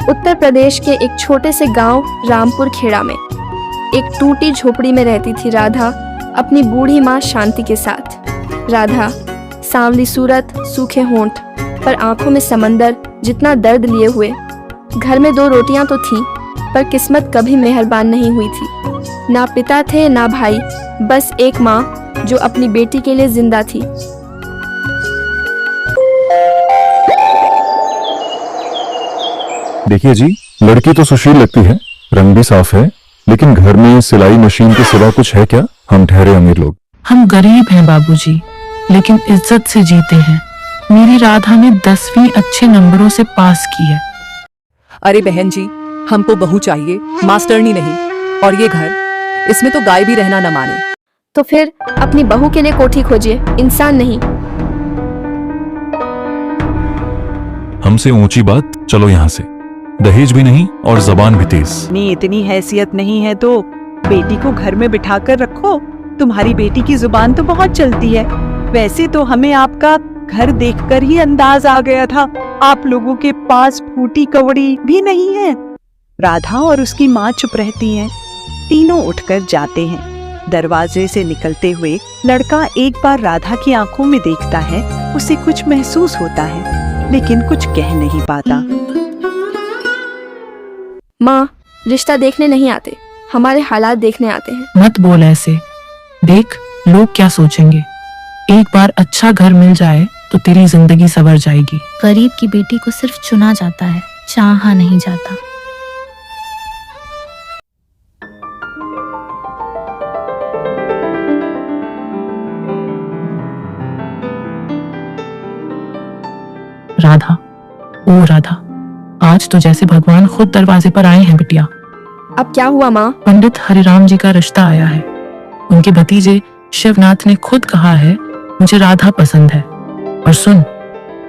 उत्तर प्रदेश के एक छोटे से गांव रामपुर खेड़ा में एक टूटी झोपड़ी में रहती थी राधा अपनी बूढ़ी माँ शांति के साथ। राधा सांवली सूरत, सूखे होंठ पर आंखों में समंदर जितना दर्द लिए हुए। घर में 2 रोटियां तो थीं, पर किस्मत कभी मेहरबान नहीं हुई थी। ना पिता थे ना भाई, बस एक माँ जो अपनी बेटी के लिए जिंदा थी। देखिए जी, लड़की तो सुशील लगती है, रंग भी साफ है, लेकिन घर में सिलाई मशीन के सिवा कुछ है क्या? हम ठहरे अमीर लोग। हम गरीब हैं बाबूजी, लेकिन इज्जत से जीते हैं। मेरी राधा ने 10वीं अच्छे नंबरों से पास की है। अरे बहन जी, हमको बहू चाहिए, मास्टरनी नहीं। और ये घर, इसमें तो गाय भी रहना न माने। तो फिर अपनी बहू के लिए कोठी खोजिए, इंसान नहीं। हमसे ऊंची बात, चलो यहाँ से। दहेज भी नहीं और जबान भी तेज। इतनी हैसियत नहीं है तो बेटी को घर में बिठा कर रखो। तुम्हारी बेटी की जुबान तो बहुत चलती है। वैसे तो हमें आपका घर देखकर ही अंदाज आ गया था, आप लोगों के पास फूटी कवड़ी भी नहीं है। राधा और उसकी माँ चुप रहती हैं। तीनों उठकर जाते हैं। दरवाजे से निकलते हुए लड़का एक बार राधा की आंखों में देखता है। उसे कुछ महसूस होता है, लेकिन कुछ कह नहीं पाता। माँ, रिश्ता देखने नहीं आते, हमारे हालात देखने आते हैं। मत बोल ऐसे, देख लोग क्या सोचेंगे। एक बार अच्छा घर मिल जाए तो तेरी जिंदगी संवर जाएगी। गरीब की बेटी को सिर्फ चुना जाता है, चाहा नहीं जाता। राधा, ओ राधा, आज तो जैसे भगवान खुद दरवाजे पर आए हैं बिटिया। अब क्या हुआ माँ? पंडित हरिराम जी का रिश्ता आया है। उनके भतीजे शिवनाथ ने खुद कहा है मुझे राधा पसंद है। और सुन,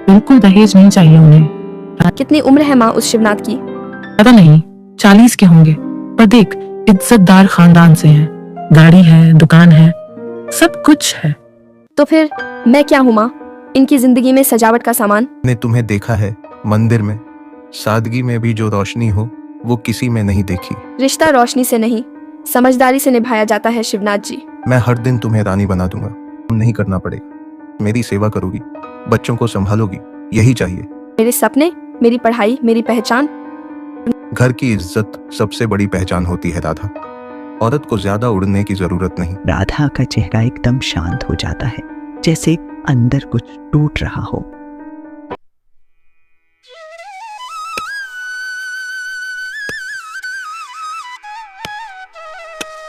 बिल्कुल दहेज नहीं चाहिए उन्हें। कितनी उम्र है माँ उस शिवनाथ की? पता नहीं, 40 के होंगे, पर देख इज्जतदार खानदान से हैं। गाड़ी है, दुकान है, सब कुछ है। तो फिर मैं क्या हूँ माँ? इनकी जिंदगी में सजावट का सामान। ने तुम्हें देखा है मंदिर में, सादगी में भी जो रोशनी हो वो किसी में नहीं देखी। रिश्ता रोशनी से नहीं, समझदारी से निभाया जाता है शिवनाथ जी। मैं हर दिन तुम्हें रानी बना दूंगा, तुम नहीं करना पड़ेगा। मेरी सेवा करोगी, बच्चों को संभालोगी, यही चाहिए। मेरे सपने, मेरी पढ़ाई, मेरी पहचान। घर की इज्जत सबसे बड़ी पहचान होती है राधा। औरत को ज्यादा उड़ने की जरूरत नहीं। राधा का चेहरा एकदम शांत हो जाता है, जैसे अंदर कुछ टूट रहा हो।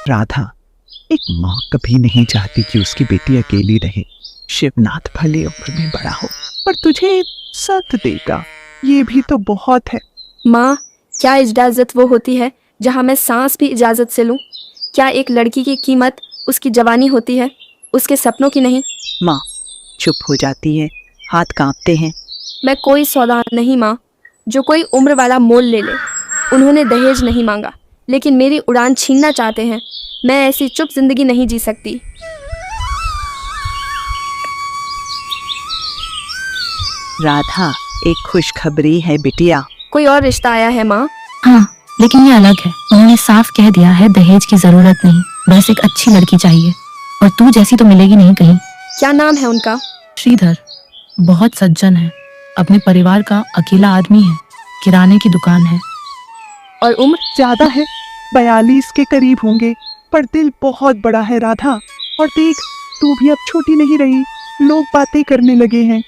राधा, एक माँ कभी नहीं चाहती कि उसकी बेटी अकेली रहे। शिवनाथ भले उम्र में बड़ा हो, पर तुझे साथ देगा, ये भी तो बहुत है। माँ, क्या इजाजत वो होती है जहाँ मैं सांस भी इजाजत से लूं? क्या एक लड़की की कीमत उसकी जवानी होती है, उसके सपनों की नहीं? माँ चुप हो जाती है, हाथ कांपते हैं। मैं कोई सौदा नहीं माँ, जो कोई उम्र वाला मोल ले ले। उन्होंने दहेज नहीं मांगा, लेकिन मेरी उड़ान छीनना चाहते हैं। मैं ऐसी चुप जिंदगी नहीं जी सकती। राधा, एक खुशखबरी है बिटिया। कोई और रिश्ता आया है माँ? हाँ, लेकिन ये अलग है। उन्होंने साफ कह दिया है दहेज की जरूरत नहीं, बस एक अच्छी लड़की चाहिए। और तू जैसी तो मिलेगी नहीं कहीं। क्या नाम है उनका? श्रीधर बहुत सज्जन है, अपने परिवार का अकेला आदमी है, किराने की दुकान है। और उम्र? ज्यादा है, 42 के करीब होंगे, पर दिल बहुत बड़ा है राधा। और देख, तू भी अब छोटी नहीं रही, लोग बातें करने लगे हैं।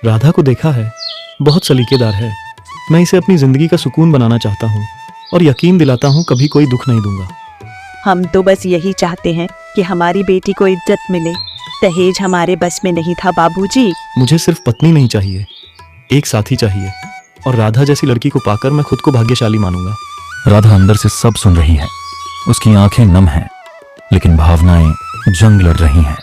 राधा को देखा है, बहुत सलीकेदार है। मैं इसे अपनी जिंदगी का सुकून बनाना चाहता हूँ और यकीन दिलाता हूँ कभी कोई दुख नहीं दूंगा। हम तो बस यही चाहते हैं कि हमारी बेटी को इज्जत मिले। दहेज हमारे बस में नहीं था बाबूजी। मुझे सिर्फ पत्नी नहीं चाहिए, एक साथी चाहिए। और राधा जैसी लड़की को पाकर मैं खुद को भाग्यशाली मानूंगा। राधा अंदर से सब सुन रही है, उसकी आंखें नम हैं, लेकिन भावनाएं जंग लड़ रही हैं।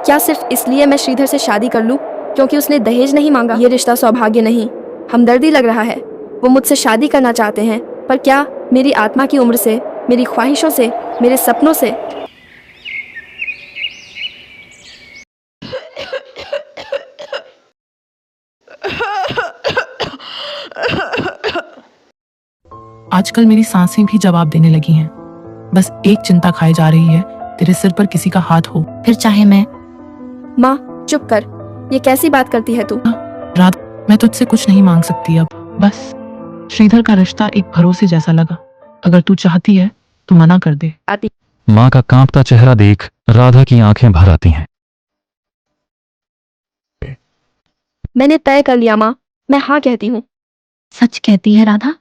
क्या सिर्फ इसलिए मैं श्रीधर से शादी कर लूं क्योंकि उसने दहेज नहीं मांगा? ये रिश्ता सौभाग्य नहीं, हमदर्दी लग रहा है। वो मुझसे शादी करना चाहते हैं, पर क्या मेरी आत्मा की उम्र से, मेरी ख्वाहिशों से, मेरे सपनों से? आजकल मेरी सांसें भी जवाब देने लगी हैं। बस एक चिंता खाई जा रही है, तेरे सिर पर किसी का हाथ हो। फिर चाहे मैं। माँ चुप कर, ये कैसी बात करती है तू? राधा, मैं तुझसे कुछ नहीं मांग सकती अब। बस श्रीधर का रिश्ता एक भरोसे जैसा लगा। अगर तू चाहती है तो मना कर दे। माँ का कांपता चेहरा देख राधा की आंखें भर आती हैं। मैंने तय कर लिया माँ, मैं हाँ कहती हूँ। सच कहती है राधा?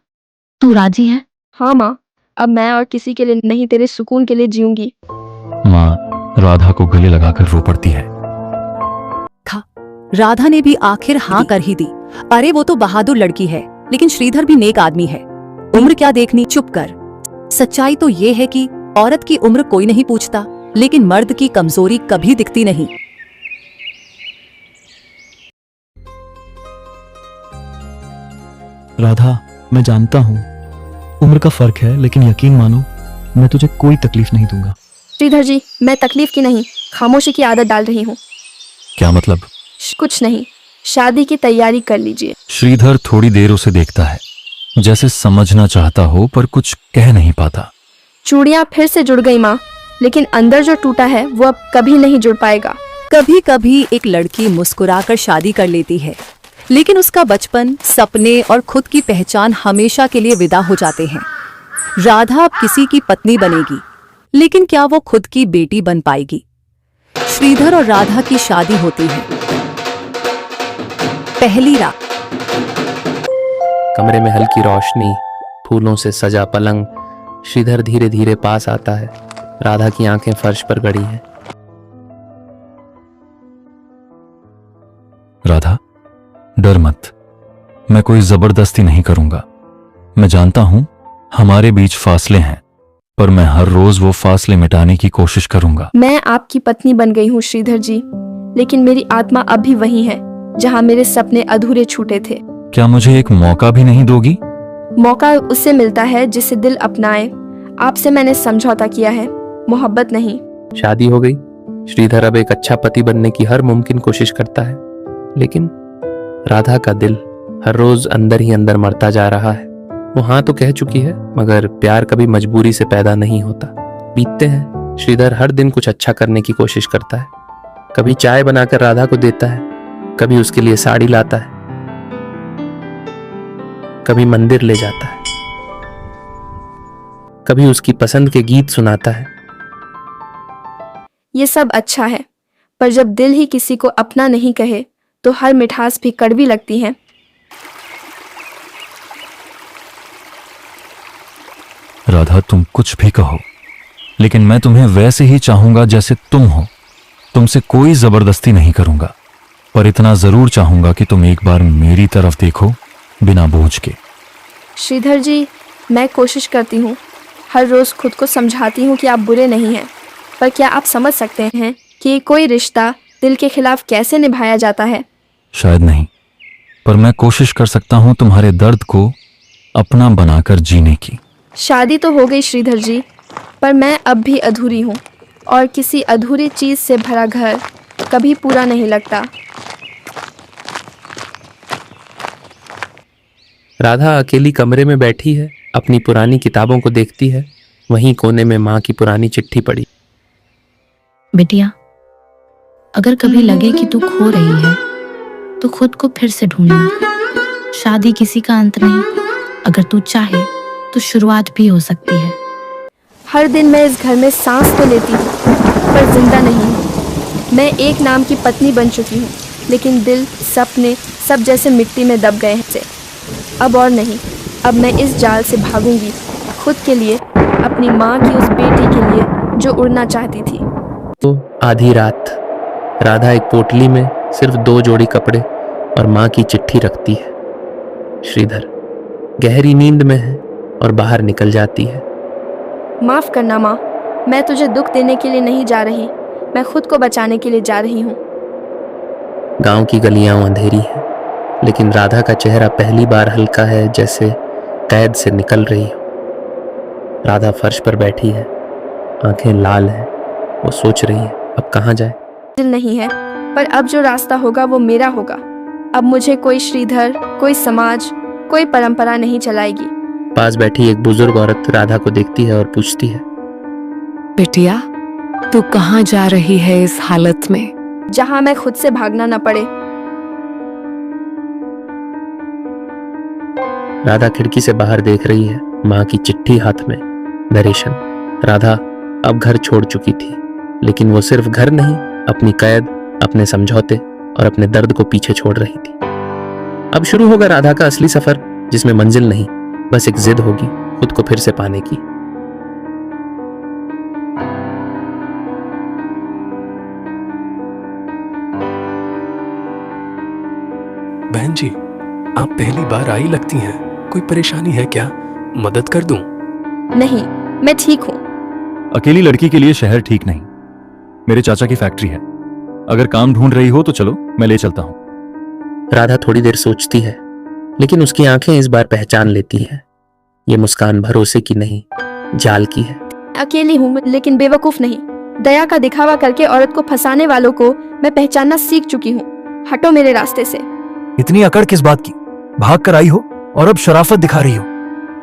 तू राजी है? हाँ माँ, अब मैं और किसी के लिए नहीं, तेरे सुकून के लिए जीऊंगी। माँ राधा को गले लगाकर रो पड़ती है। राधा ने भी आखिर हाँ कर ही दी। अरे वो तो बहादुर लड़की है, लेकिन श्रीधर भी नेक आदमी है। उम्र क्या देखनी, चुप कर। सच्चाई तो ये है कि औरत की उम्र कोई नहीं पूछता, लेकिन मर्द की कमजोरी कभी दिखती नहीं। राधा, मैं जानता हूँ उम्र का फर्क है, लेकिन यकीन मानो मैं तुझे कोई तकलीफ नहीं दूंगा। श्रीधर जी, मैं तकलीफ की नहीं, खामोशी की आदत डाल रही हूँ। क्या मतलब? कुछ नहीं, शादी की तैयारी कर लीजिए। श्रीधर थोड़ी देर उसे देखता है, जैसे समझना चाहता हो पर कुछ कह नहीं पाता। चूड़ियाँ फिर से जुड़ गई माँ, लेकिन अंदर जो टूटा है वो अब कभी नहीं जुड़ पाएगा। कभी कभी एक लड़की मुस्कुराकर शादी कर लेती है, लेकिन उसका बचपन, सपने और खुद की पहचान हमेशा के लिए विदा हो जाते हैं। राधा अब किसी की पत्नी बनेगी, लेकिन क्या वो खुद की बेटी बन पाएगी? श्रीधर और राधा की शादी होती है। पहली रात। कमरे में हल्की रोशनी, फूलों से सजा पलंग। श्रीधर धीरे धीरे पास आता है। राधा की आंखें फर्श पर गड़ी हैं। राधा, डर मत, मैं कोई जबरदस्ती नहीं करूंगा। मैं जानता हूं हमारे बीच फासले हैं, पर मैं हर रोज वो फासले मिटाने की कोशिश करूंगा। मैं आपकी पत्नी बन गई हूँ श्रीधर जी, लेकिन मेरी आत्मा अब भी वही है जहाँ मेरे सपने अधूरे छूटे थे। क्या मुझे एक मौका भी नहीं दोगी? मौका उससे मिलता है जिसे दिल अपनाए। आपसे मैंने समझौता किया है, मोहब्बत नहीं। शादी हो गई। श्रीधर अब एक अच्छा पति बनने की हर मुमकिन कोशिश करता है, लेकिन राधा का दिल हर रोज अंदर ही अंदर मरता जा रहा है। वो हाँ तो कह चुकी है, मगर प्यार कभी मजबूरी से पैदा नहीं होता। बीतते हैं। श्रीधर हर दिन कुछ अच्छा करने की कोशिश करता है। कभी चाय बनाकर राधा को देता है, कभी उसके लिए साड़ी लाता है, कभी मंदिर ले जाता है, कभी उसकी पसंद के गीत सुनाता है। ये सब अच्छा है, पर जब दिल ही किसी को अपना नहीं कहे तो हर मिठास भी कड़वी लगती है। राधा, तुम कुछ भी कहो, लेकिन मैं तुम्हें वैसे ही चाहूंगा जैसे तुम हो। तुमसे कोई जबरदस्ती नहीं करूंगा, पर इतना जरूर चाहूंगा कि तुम एक बार मेरी तरफ देखो, बिना बोझ के। श्रीधर जी, मैं कोशिश करती हूँ, हर रोज खुद को समझाती हूँ कि आप बुरे नहीं हैं, पर क्या आप समझ सकते हैं कि कोई रिश्ता दिल के खिलाफ कैसे निभाया जाता है? शायद नहीं, पर मैं कोशिश कर सकता हूं तुम्हारे दर्द को अपना बनाकर जीने की। शादी तो हो गई श्रीधर जी, पर मैं अब भी अधूरी हूँ, और किसी अधूरी चीज से भरा घर कभी पूरा नहीं लगता। राधा अकेली कमरे में बैठी है, अपनी पुरानी किताबों को देखती है। वहीं कोने में माँ की पुरानी चिट्ठी पड़ी। बिटिया, अगर कभी लगे कि तू खो रही है तो खुद को फिर से ढूंढना। शादी किसी का अंत नहीं, अगर तू चाहे तो शुरुआत भी हो सकती है। हर दिन मैं इस घर में सांस तो लेती हूँ, पर जिंदा नहीं हूँ। मैं एक नाम की पत्नी बन चुकी हूँ, लेकिन दिल, सपने सब जैसे मिट्टी में दब गए हैं। अब और नहीं, अब मैं इस जाल से भागूंगी, खुद के लिए, अपनी माँ की उस बेटी के लिए जो उड़ना चाहती थी। तो आधी रात राधा एक पोटली में सिर्फ 2 जोड़ी कपड़े और माँ की चिट्ठी रखती है। श्रीधर गहरी नींद में है और बाहर निकल जाती है। माफ करना माँ, मैं तुझे दुख देने के लिए नहीं जा रही, मैं खुद को बचाने के लिए जा रही हूँ। गांव की गलियां अंधेरी हैं, लेकिन राधा का चेहरा पहली बार हल्का है, जैसे कैद से निकल रही हो। राधा फर्श पर बैठी है, आंखें लाल हैं। वो सोच रही है अब कहाँ जाए। दिल नहीं है, पर अब जो रास्ता होगा वो मेरा होगा। अब मुझे कोई श्रीधर, कोई समाज, कोई परंपरा नहीं चलाएगी। पास बैठी एक बुजुर्ग औरत राधा को देखती है और पूछती है, बिटिया, तू कहाँ जा रही है इस हालत में? जहां मैं खुद से भागना न पड़े। राधा खिड़की से बाहर देख रही है, माँ की चिट्ठी हाथ में, नरेशन। राधा अब घर छोड़ चुकी थी, लेकिन वो सिर्फ घर नहीं, अपनी कैद, अपने समझौते और अपने दर्द को पीछे छोड़ रही थी। अब शुरू होगा राधा का असली सफर, जिसमें मंजिल नहीं, बस एक जिद होगी खुद को फिर से पाने की। बहन जी, आप पहली बार आई लगती हैं। कोई परेशानी है क्या? मदद कर दूं? नहीं, मैं ठीक हूँ। अकेली लड़की के लिए शहर ठीक नहीं। मेरे चाचा की फैक्ट्री है, अगर काम ढूंढ रही हो तो चलो, मैं ले चलता हूं। राधा थोड़ी देर सोचती है, लेकिन उसकी आंखें इस बार पहचान लेती हैं। ये मुस्कान भरोसे की नहीं, जाल की है। अकेली हूँ लेकिन बेवकूफ नहीं। दया का दिखावा करके औरत को फंसाने वालों को मैं पहचानना सीख चुकी हूँ। हटो मेरे रास्ते से। इतनी अकड़ किस बात की? भाग कर आई हो और अब शराफत दिखा रही हो।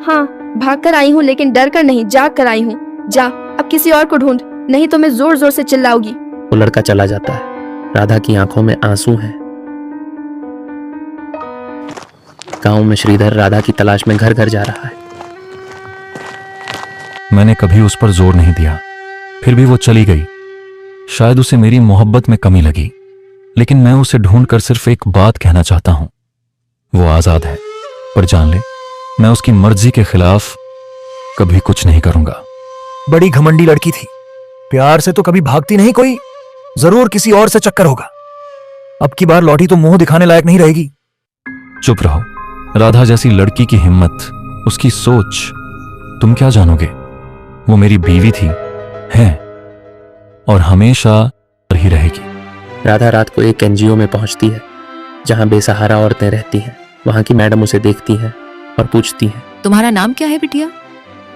हाँ, भाग कर आई हूँ, लेकिन डर कर नहीं, जाग कर आई हूँ। जा, अब किसी और को ढूंढ, नहीं तो मैं जोर जोर से चिल्लाऊंगी। वो लड़का चला जाता है। राधा की आंखों में आंसू हैं। गांव में श्रीधर राधा की तलाश में घर घर जा रहा है। मैंने कभी उस पर जोर नहीं दिया, फिर भी वो चली गई। शायद उसे मेरी मोहब्बत में कमी लगी, लेकिन मैं उसे ढूंढकर सिर्फ एक बात कहना चाहता हूं, वो आजाद है। पर जान ले, मैं उसकी मर्जी के खिलाफ कभी कुछ नहीं करूंगा। बड़ी घमंडी लड़की थी, प्यार से तो कभी भागती नहीं कोई, जरूर किसी और से चक्कर होगा। अब की बार लौटी तो मुंह दिखाने लायक नहीं रहेगी। चुप रहो। राधा जैसी लड़की की हिम्मत, उसकी सोच, तुम क्या जानोगे? वो मेरी बीवी थी, है और हमेशा ही रहेगी। राधा रात को एक एनजीओ में पहुंचती है, जहां बेसहारा औरतें रहती हैं। वहां की मैडम उसे देखती हैं और पूछती हैं, तुम्हारा नाम क्या है बिटिया?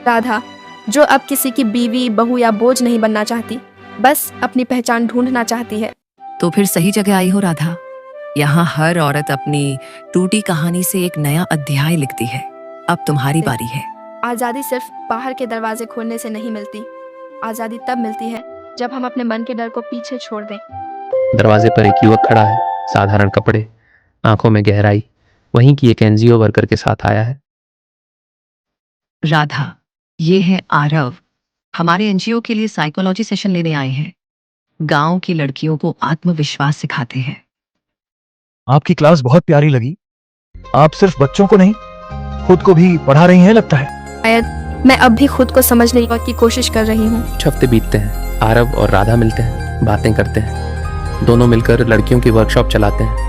राधा, जो अब किसी की बीवी, बहू या बोझ नहीं बनना चाहती, बस अपनी पहचान ढूंढना चाहती है। तो फिर सही जगह आई हो राधा। यहाँ हर औरत अपनी टूटी कहानी से एक नया अध्याय लिखती है। अब तुम्हारी बारी है। आजादी सिर्फ बाहर के दरवाजे खोलने से नहीं मिलती। आजादी तब मिलती है जब हम अपने मन के डर को पीछे छोड़ दें। दरवाजे पर एक युवक खड़ा है, साधारण कपड़े, आंखों में गहराई, वहीं की एक एनजीओ वर्कर के साथ आया है। राधा, ये है आरव, हमारे एनजीओ के लिए साइकोलॉजी सेशन लेने आए हैं। गांव की लड़कियों को आत्मविश्वास सिखाते हैं। आपकी क्लास बहुत प्यारी लगी। आप सिर्फ बच्चों को नहीं, खुद को भी पढ़ा रही हैं लगता है। शायद मैं अब भी खुद को समझने की कोशिश कर रही हूँ। कुछ हफ्ते बीतते हैं। आरव और राधा मिलते हैं, बातें करते हैं। दोनों मिलकर लड़कियों की वर्कशॉप चलाते हैं।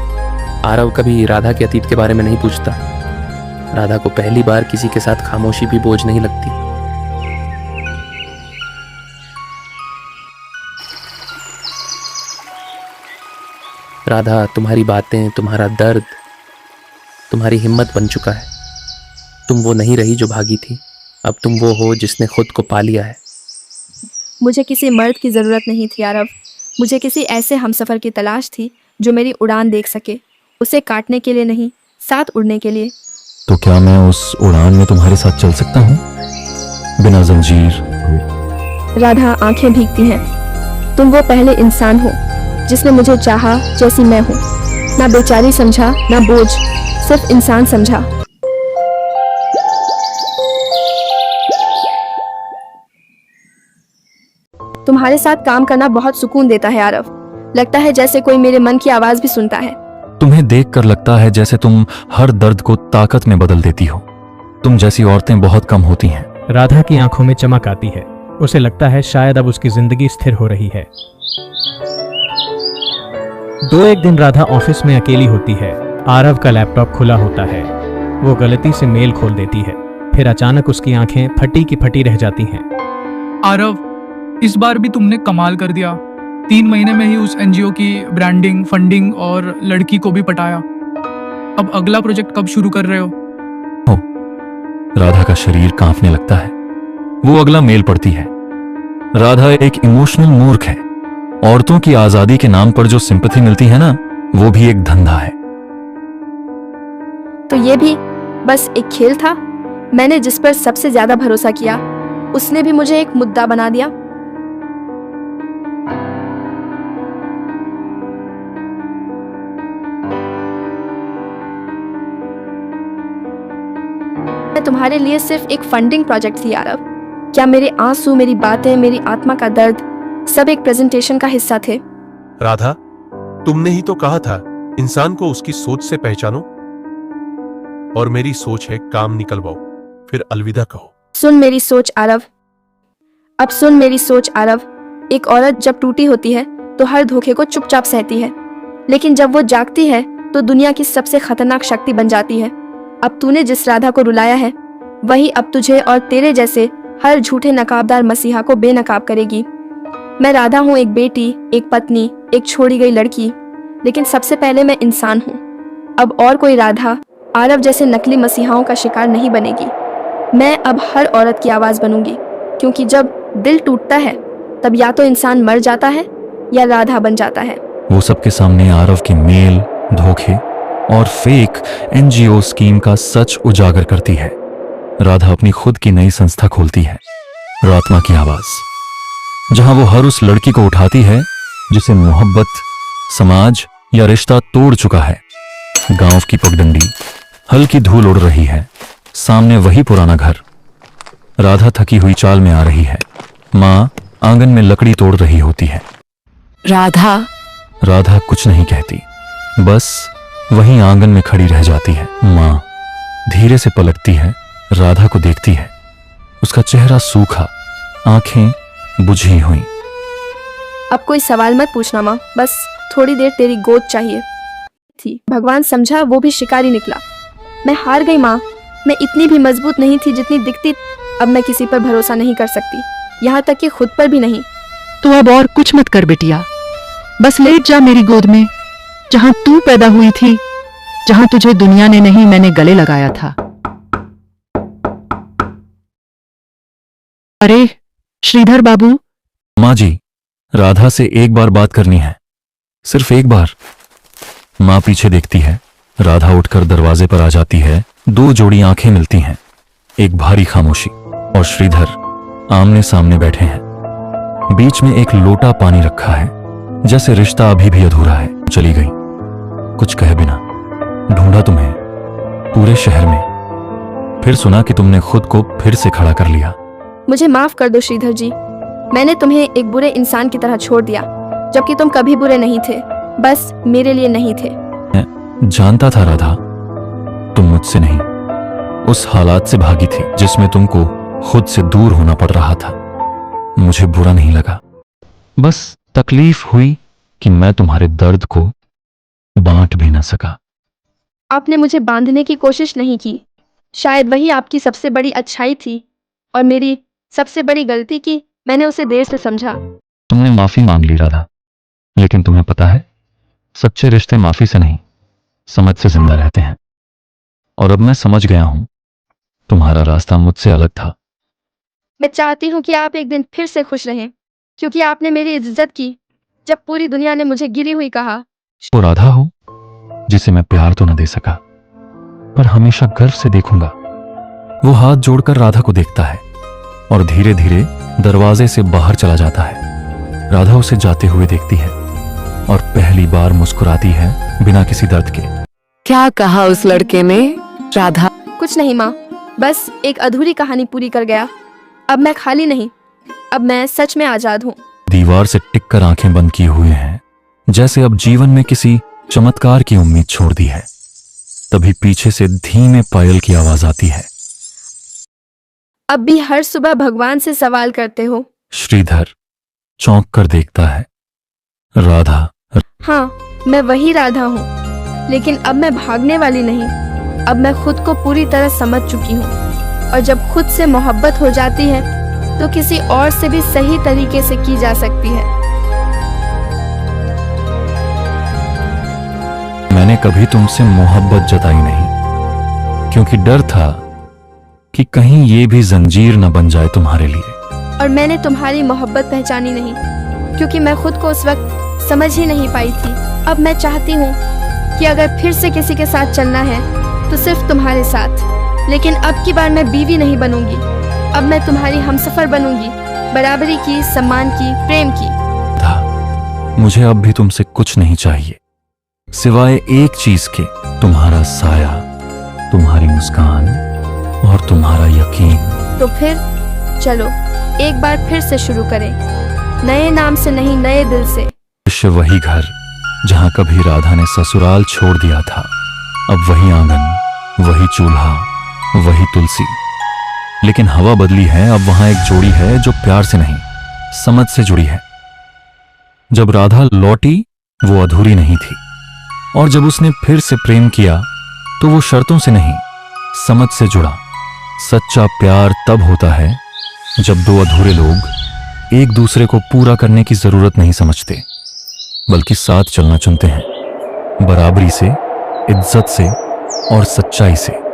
आरव कभी राधा के अतीत के बारे में नहीं पूछता। राधा को पहली बार किसी के साथ खामोशी भी बोझ नहीं लगती। राधा, तुम्हारी बातें, तुम्हारा दर्द, तुम्हारी हिम्मत बन चुका है। तुम वो नहीं रही जो भागी थी, अब तुम वो हो जिसने खुद को पा लिया है। मुझे किसी मर्द की जरूरत नहीं थी आरव, मुझे किसी ऐसे हमसफर की तलाश थी जो मेरी उड़ान देख सके, उसे काटने के लिए नहीं, साथ उड़ने के लिए। तो क्या मैं उस उड़ान में तुम्हारे साथ चल सकता हूँ, बिना जंजीर? राधा आंखें भीगती हैं। तुम वो पहले इंसान हो जिसने मुझे चाहा जैसी मैं हूँ, ना बेचारी समझा, ना बोझ, सिर्फ इंसान समझा। तुम्हारे साथ काम करना बहुत सुकून देता है आरव। लगता है जैसे कोई मेरे मन की आवाज भी सुनता है। तुम्हें देखकर लगता है जैसे तुम हर दर्द को ताकत में बदल देती हो। तुम जैसी औरतें बहुत कम होती हैं। राधा की आंखों में चमक आती है। उसे लगता है शायद अब उसकी जिंदगी स्थिर हो रही है। एक दिन राधा ऑफिस में अकेली होती है। आरव का लैपटॉप खुला होता है। वो गलती से मेल खोल देती है। फिर अचानक उसकी आंखें फटी की फटी रह जाती हैं। आरव, इस बार भी तुमने कमाल कर दिया। 3 महीने में ही उस एनजीओ की ब्रांडिंग, फंडिंग और लड़की को भी पटाया। अब अगला प्रोजेक्ट कब शुरू कर रहे हो? राधा का शरीर कांपने लगता है। वो अगला मेल पढ़ती है। राधा एक इमोशनल मूर्ख है। औरतों की आजादी के नाम पर जो सिंपैथी मिलती है ना, वो भी एक धंधा है। तो ये भी बस एक खेल था। मैंने जिस पर सबसे ज्यादा भरोसा किया उसने भी मुझे एक मुद्दा बना दिया। मैं तुम्हारे लिए सिर्फ एक फंडिंग प्रोजेक्ट थी आरव। क्या मेरे आंसू, मेरी बातें, मेरी आत्मा का दर्द सब एक प्रेजेंटेशन का हिस्सा थे? राधा, तुमने ही तो कहा था इंसान को उसकी सोच से पहचानो, और मेरी सोच है काम निकलवाओ फिर अलविदा कहो। सुन मेरी सोच आरव, अब सुन मेरी सोच आरव। एक औरत जब टूटी होती है तो हर धोखे को चुपचाप सहती है, लेकिन जब वो जागती है तो दुनिया की सबसे खतरनाक शक्ति बन जाती है। अब तूने जिस राधा को रुलाया है वही अब तुझे और तेरे जैसे हर झूठे नकाबदार मसीहा को बेनकाब करेगी। मैं राधा हूँ, एक बेटी, एक पत्नी, एक छोड़ी गई लड़की, लेकिन सबसे पहले मैं इंसान हूँ। अब और कोई राधा आरव जैसे नकली मसीहाओं का शिकार नहीं बनेगी। मैं अब हर औरत की आवाज बनूंगी, क्योंकि जब दिल टूटता है तब या तो इंसान मर जाता है या राधा बन जाता है। वो सबके सामने आरव की मेल, धोखे और फेक एनजीओ स्कीम का सच उजागर करती है। राधा अपनी खुद की नई संस्था खोलती है, रात्मा की आवाज, जहां वो हर उस लड़की को उठाती है जिसे मोहब्बत, समाज या रिश्ता तोड़ चुका है। गांव की पगडंडी, हल्की धूल उड़ रही है, सामने वही पुराना घर। राधा थकी हुई चाल में आ रही है, माँ आंगन में लकड़ी तोड़ रही होती है। राधा। राधा कुछ नहीं कहती, बस वहीं आंगन में खड़ी रह जाती है। माँ धीरे से पलटती है, राधा को देखती है। उसका चेहरा सूखा, आंखें बुझी हुई। अब कोई सवाल मत पूछना माँ, बस थोड़ी देर तेरी गोद चाहिए थी। भगवान समझा वो भी शिकारी निकला। मैं हार गई माँ, मैं इतनी भी मजबूत नहीं थी जितनी दिखती। अब मैं किसी पर भरोसा नहीं कर सकती, यहाँ तक कि खुद पर भी नहीं। तू अब और कुछ मत कर बिटिया, बस लेट जा मेरी गोद में, जहां तू पैदा हुई थी, जहां तुझे दुनिया ने नहीं मैंने गले लगाया था। अरे श्रीधर बाबू। माँ जी, राधा से एक बार बात करनी है, सिर्फ एक बार। माँ पीछे देखती है, राधा उठकर दरवाजे पर आ जाती है। दो जोड़ी आंखें मिलती हैं, एक भारी खामोशी, और श्रीधर आमने सामने बैठे हैं। बीच में एक लोटा पानी रखा है, जैसे रिश्ता अभी भी अधूरा है। चली गई कुछ कहे बिना। ढूंढा तुम्हें पूरे शहर में, फिर सुना कि तुमने खुद को फिर से खड़ा कर लिया। मुझे माफ कर दो श्रीधर जी, मैंने तुम्हें एक बुरे इंसान की तरह छोड़ दिया, जबकि तुम कभी बुरे नहीं थे, बस मेरे लिए नहीं थे। मैं जानता था राधा, तुम मुझसे नहीं, उस हालात से भागी थी जिसमें तुमको खुद से दूर होना पड़ रहा था। मुझे बुरा नहीं लगा, बस तकलीफ हुई कि मैं तुम्हारे दर्द को बांट भी न सका। आपने मुझे बांधने की कोशिश नहीं की, शायद वही आपकी सबसे बड़ी अच्छाई थी, और मेरी सबसे बड़ी गलती की मैंने उसे देर से समझा। तुमने माफी मांग ली राधा, लेकिन तुम्हें पता है सच्चे रिश्ते माफी से नहीं, समझ से जिंदा रहते हैं। और अब मैं समझ गया हूं, तुम्हारा रास्ता मुझसे अलग था। मैं चाहती हूँ कि आप एक दिन फिर से खुश रहें, क्योंकि आपने मेरी इज्जत की जब पूरी दुनिया ने मुझे गिरी हुई कहा। वो राधा हो जिसे मैं प्यार तो न दे सका, पर हमेशा गर्व से देखूंगा। वो हाथ जोड़कर राधा को देखता है और धीरे धीरे दरवाजे से बाहर चला जाता है। राधा उसे जाते हुए देखती है और पहली बार मुस्कुराती है बिना किसी दर्द के। क्या कहा उस लड़के ने? राधा। कुछ नहीं माँ, बस एक अधूरी कहानी पूरी कर गया। अब मैं खाली नहीं, अब मैं सच में आजाद हूँ। दीवार से टिककर आंखें बंद किए हुए हैं, जैसे अब जीवन में किसी चमत्कार की उम्मीद छोड़ दी है। तभी पीछे से धीमे पायल की आवाज आती है। अब भी हर सुबह भगवान से सवाल करते हो? श्रीधर चौंक कर देखता है। राधा। हाँ, मैं वही राधा हूँ, लेकिन अब मैं भागने वाली नहीं। अब मैं खुद को पूरी तरह समझ चुकी हूँ, और जब खुद से मोहब्बत हो जाती है तो किसी और से भी सही तरीके से की जा सकती है। मैंने कभी तुमसे मोहब्बत जताई नहीं, क्योंकि डर था कि कहीं ये भी जंजीर न बन जाए तुम्हारे लिए। और मैंने तुम्हारी मोहब्बत पहचानी नहीं, क्योंकि मैं खुद को उस वक्त समझ ही नहीं पाई थी। अब मैं चाहती हूँ कि अगर फिर से किसी के साथ चलना है तो सिर्फ तुम्हारे साथ, लेकिन अब की बार मैं बीवी नहीं बनूंगी। अब मैं तुम्हारी हमसफर बनूंगी, बराबरी की, सम्मान की, प्रेम की। मुझे अब भी तुमसे कुछ नहीं चाहिए सिवाय एक चीज के, तुम्हारा साया, तुम्हारी मुस्कान और तुम्हारा यकीन। तो फिर चलो एक बार फिर से शुरू करें, नए नाम से नहीं, नए दिल से। दृश्य वही घर जहां कभी राधा ने ससुराल छोड़ दिया था, अब वही आंगन, वही चूल्हा, वही तुलसी। लेकिन हवा बदली है, अब वहां एक जोड़ी है जो प्यार से नहीं, समझ से जुड़ी है। जब राधा लौटी वो अधूरी नहीं थी, और जब उसने फिर से प्रेम किया तो वो शर्तों से नहीं, समझ से जुड़ा। सच्चा प्यार तब होता है जब दो अधूरे लोग एक दूसरे को पूरा करने की जरूरत नहीं समझते, बल्कि साथ चलना चुनते हैं, बराबरी से, इज्जत से और सच्चाई से।